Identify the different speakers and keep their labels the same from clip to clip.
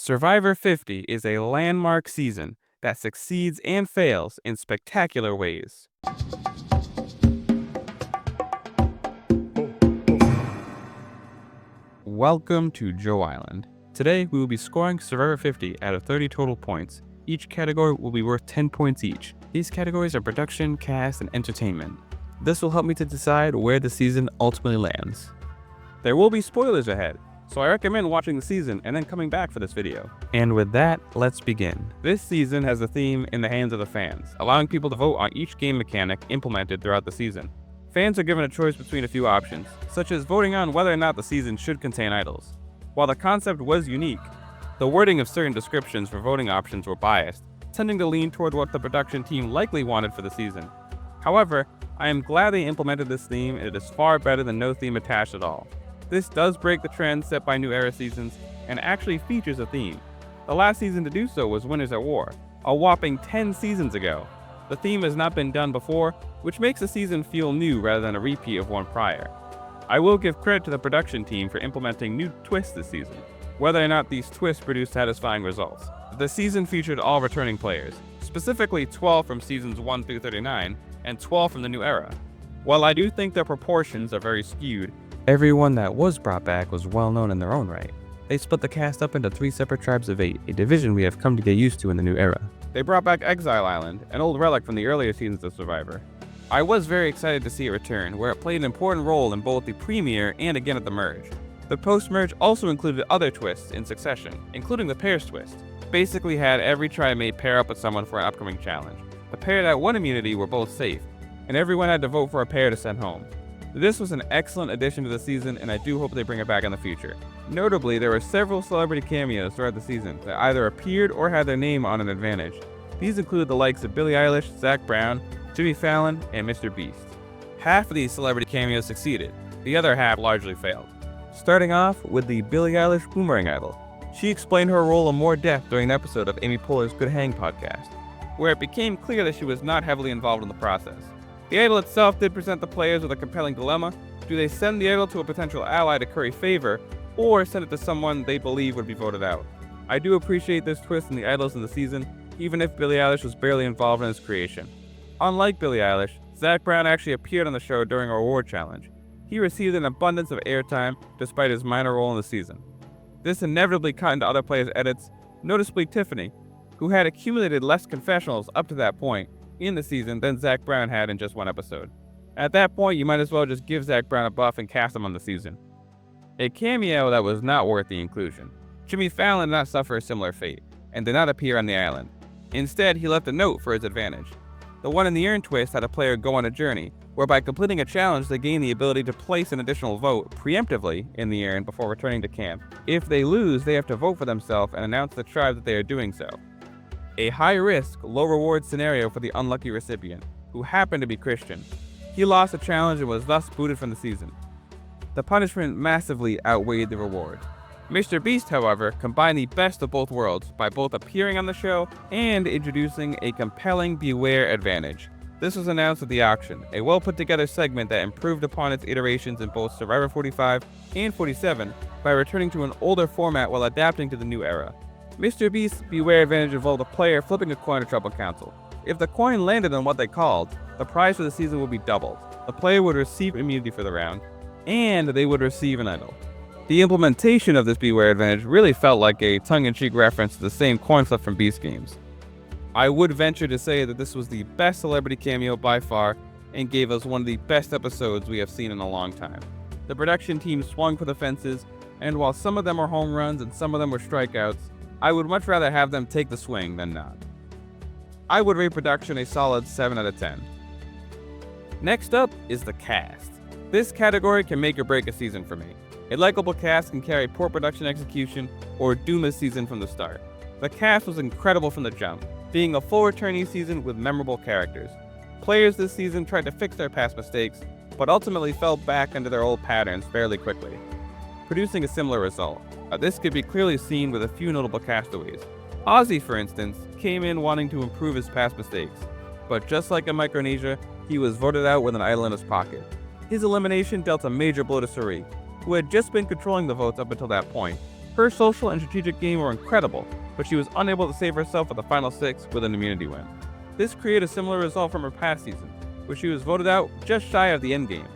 Speaker 1: Survivor 50 is a landmark season that succeeds and fails in spectacular ways. Welcome to Joe Island. Today we will be scoring Survivor 50 out of 30 total points. Each category will be worth 10 points each. These categories are production, cast, and entertainment. This will help me to decide where the season ultimately lands. There will be spoilers ahead, so I recommend watching the season and then coming back for this video. And with that, let's begin. This season has a theme in the hands of the fans, allowing people to vote on each game mechanic implemented throughout the season. Fans are given a choice between a few options, such as voting on whether or not the season should contain idols. While the concept was unique, the wording of certain descriptions for voting options were biased, tending to lean toward what the production team likely wanted for the season. However, I am glad they implemented this theme, and it is far better than no theme attached at all. This does break the trend set by New Era seasons and actually features a theme. The last season to do so was Winners at War, a whopping 10 seasons ago. The theme has not been done before, which makes the season feel new rather than a repeat of one prior. I will give credit to the production team for implementing new twists this season, whether or not these twists produce satisfying results. The season featured all returning players, specifically 12 from seasons 1 through 39 and 12 from the New Era. While I do think their proportions are very skewed, everyone that was brought back was well known in their own right. They split the cast up into 3 separate tribes of 8, a division we have come to get used to in the New Era. They brought back Exile Island, an old relic from the earlier seasons of Survivor. I was very excited to see it return, where it played an important role in both the premiere and again at the merge. The post-merge also included other twists in succession, including the pairs twist. Basically had every tribe mate pair up with someone for an upcoming challenge. The pair that won immunity were both safe, and everyone had to vote for a pair to send home. This was an excellent addition to the season, and I do hope they bring it back in the future. Notably, there were several celebrity cameos throughout the season that either appeared or had their name on an advantage. These include the likes of Billie Eilish, Zach Brown, Jimmy Fallon, and Mr. Beast. Half of these celebrity cameos succeeded, the other half largely failed. Starting off with the Billie Eilish Boomerang Idol. She explained her role in more depth during an episode of Amy Poehler's Good Hang podcast, where it became clear that she was not heavily involved in the process. The idol itself did present the players with a compelling dilemma. Do they send the idol to a potential ally to curry favor, or send it to someone they believe would be voted out? I do appreciate this twist in the idols in the season, even if Billie Eilish was barely involved in its creation. Unlike Billie Eilish, Zach Brown actually appeared on the show during our award challenge. He received an abundance of airtime despite his minor role in the season. This inevitably cut into other players' edits, noticeably Tiffany, who had accumulated less confessionals up to that point in the season than Zach Brown had in just one episode. At that point, you might as well just give Zach Brown a buff and cast him on the season. A cameo that was not worth the inclusion. Jimmy Fallon did not suffer a similar fate, and did not appear on the island. Instead, he left a note for his advantage. The One in the Urn twist had a player go on a journey, where by completing a challenge they gain the ability to place an additional vote preemptively in the urn before returning to camp. If they lose, they have to vote for themselves and announce the tribe that they are doing so. A high-risk, low-reward scenario for the unlucky recipient, who happened to be Christian. He lost the challenge and was thus booted from the season. The punishment massively outweighed the reward. Mr. Beast, however, combined the best of both worlds by both appearing on the show and introducing a compelling Beware advantage. This was announced at the auction, a well-put-together segment that improved upon its iterations in both Survivor 45 and 47 by returning to an older format while adapting to the new era. Mr. Beast's Beware advantage involved a player flipping a coin to trouble counsel. If the coin landed on what they called, the prize for the season would be doubled. The player would receive immunity for the round, and they would receive an idol. The implementation of this Beware advantage really felt like a tongue-in-cheek reference to the same coin flip from Beast games. I would venture to say that this was the best celebrity cameo by far, and gave us one of the best episodes we have seen in a long time. The production team swung for the fences, and while some of them were home runs and some of them were strikeouts, I would much rather have them take the swing than not. I would rate production a solid 7 out of 10. Next up is the cast. This category can make or break a season for me. A likable cast can carry poor production execution or doom a season from the start. The cast was incredible from the jump, being a full returnee season with memorable characters. Players this season tried to fix their past mistakes, but ultimately fell back into their old patterns fairly quickly, producing a similar result. This could be clearly seen with a few notable castaways. Ozzy, for instance, came in wanting to improve his past mistakes, but just like in Micronesia, he was voted out with an idol in his pocket. His elimination dealt a major blow to Suri, who had just been controlling the votes up until that point, Her social and strategic game were incredible, but she was unable to save herself at the final 6 with an immunity win. This created a similar result from her past season, where she was voted out just shy of the endgame.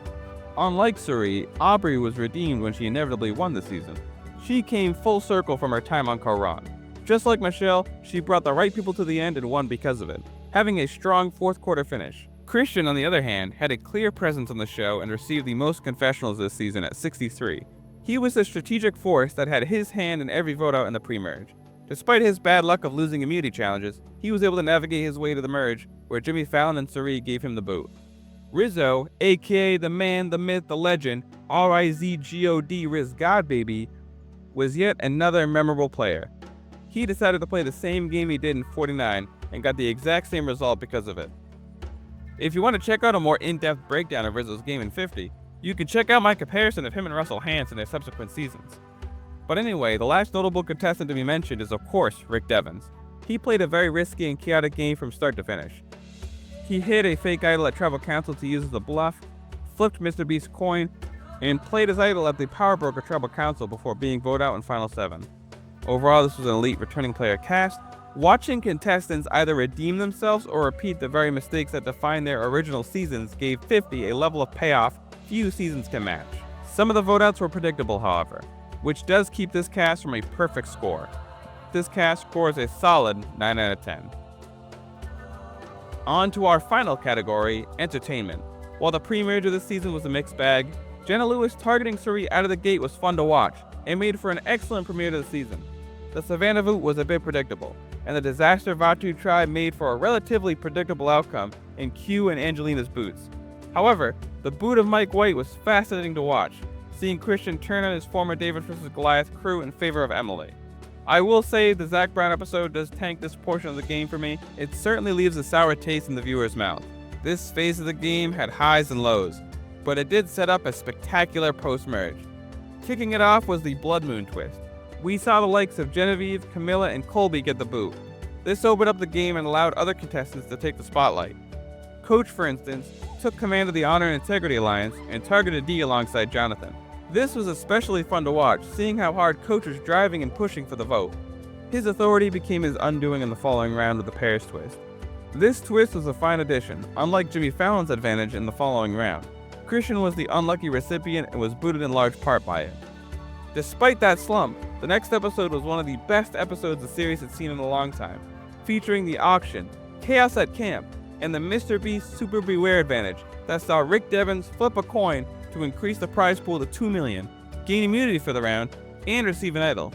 Speaker 1: Unlike Suri, Aubrey was redeemed when she inevitably won this season. She came full circle from her time on Karan. Just like Michelle, she brought the right people to the end and won because of it, having a strong 4th quarter finish. Christian, on the other hand, had a clear presence on the show and received the most confessionals this season at 63. He was the strategic force that had his hand in every vote out in the pre-merge. Despite his bad luck of losing immunity challenges, he was able to navigate his way to the merge, where Jimmy Fallon and Suri gave him the boot. Rizzo, aka the man, the myth, the legend, R-I-Z-G-O-D, Riz God Baby, was yet another memorable player. He decided to play the same game he did in 49 and got the exact same result because of it. If you want to check out a more in-depth breakdown of Rizzo's game in 50, you can check out my comparison of him and Russell Hantz in their subsequent seasons. But anyway, the last notable contestant to be mentioned is of course Rick Devens. He played a very risky and chaotic game from start to finish. He hid a fake idol at Tribal Council to use as a bluff, flipped Mr. Beast's coin, and played his idol at the Power Broker Tribal Council before being voted out in Final 7. Overall, this was an elite returning player cast. Watching contestants either redeem themselves or repeat the very mistakes that defined their original seasons gave 50 a level of payoff few seasons can match. Some of the vote-outs were predictable, however, which does keep this cast from a perfect score. This cast scores a solid 9 out of 10. On to our final category, entertainment. While the pre-merge of this season was a mixed bag, Jenna Lewis targeting Suri out of the gate was fun to watch and made for an excellent premiere to the season. The Savannah Voot was a bit predictable, and the Disaster Vatu tribe made for a relatively predictable outcome in Q and Angelina's boots. However, the boot of Mike White was fascinating to watch, seeing Christian turn on his former David vs. Goliath crew in favor of Emily. I will say the Zach Brown episode does tank this portion of the game for me. It certainly leaves a sour taste in the viewer's mouth. This phase of the game had highs and lows, but it did set up a spectacular post-merge. Kicking it off was the Blood Moon twist. We saw the likes of Genevieve, Camilla, and Colby get the boot. This opened up the game and allowed other contestants to take the spotlight. Coach, for instance, took command of the Honor and Integrity Alliance and targeted Dee alongside Jonathan. This was especially fun to watch, seeing how hard Coach was driving and pushing for the vote. His authority became his undoing in the following round with the Pairs twist. This twist was a fine addition, unlike Jimmy Fallon's advantage in the following round. Christian was the unlucky recipient and was booted in large part by it. Despite that slump, the next episode was one of the best episodes the series had seen in a long time, featuring the auction, Chaos at Camp, and the Mr. Beast Super Beware advantage that saw Rick Devens flip a coin to increase the prize pool to $2 million, gain immunity for the round, and receive an idol.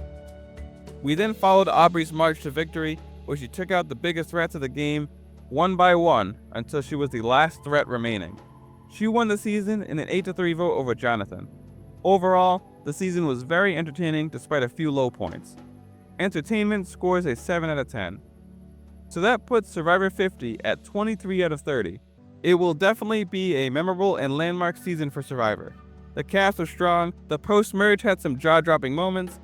Speaker 1: We then followed Aubrey's march to victory, where she took out the biggest threats of the game one by one until she was the last threat remaining. She won the season in an 8-3 vote over Jonathan. Overall, the season was very entertaining despite a few low points. Entertainment scores a 7 out of 10. So that puts Survivor 50 at 23 out of 30. It will definitely be a memorable and landmark season for Survivor. The cast was strong, the post-merge had some jaw-dropping moments,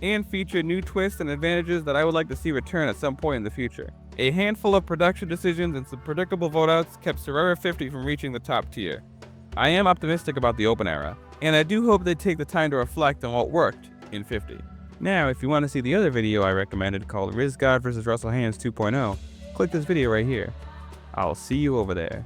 Speaker 1: and featured new twists and advantages that I would like to see return at some point in the future. A handful of production decisions and some predictable vote-outs kept Survivor 50 from reaching the top tier. I am optimistic about the open era, and I do hope they take the time to reflect on what worked in 50. Now, if you want to see the other video I recommended called Riz God vs. Russell Hantz 2.0, click this video right here. I'll see you over there.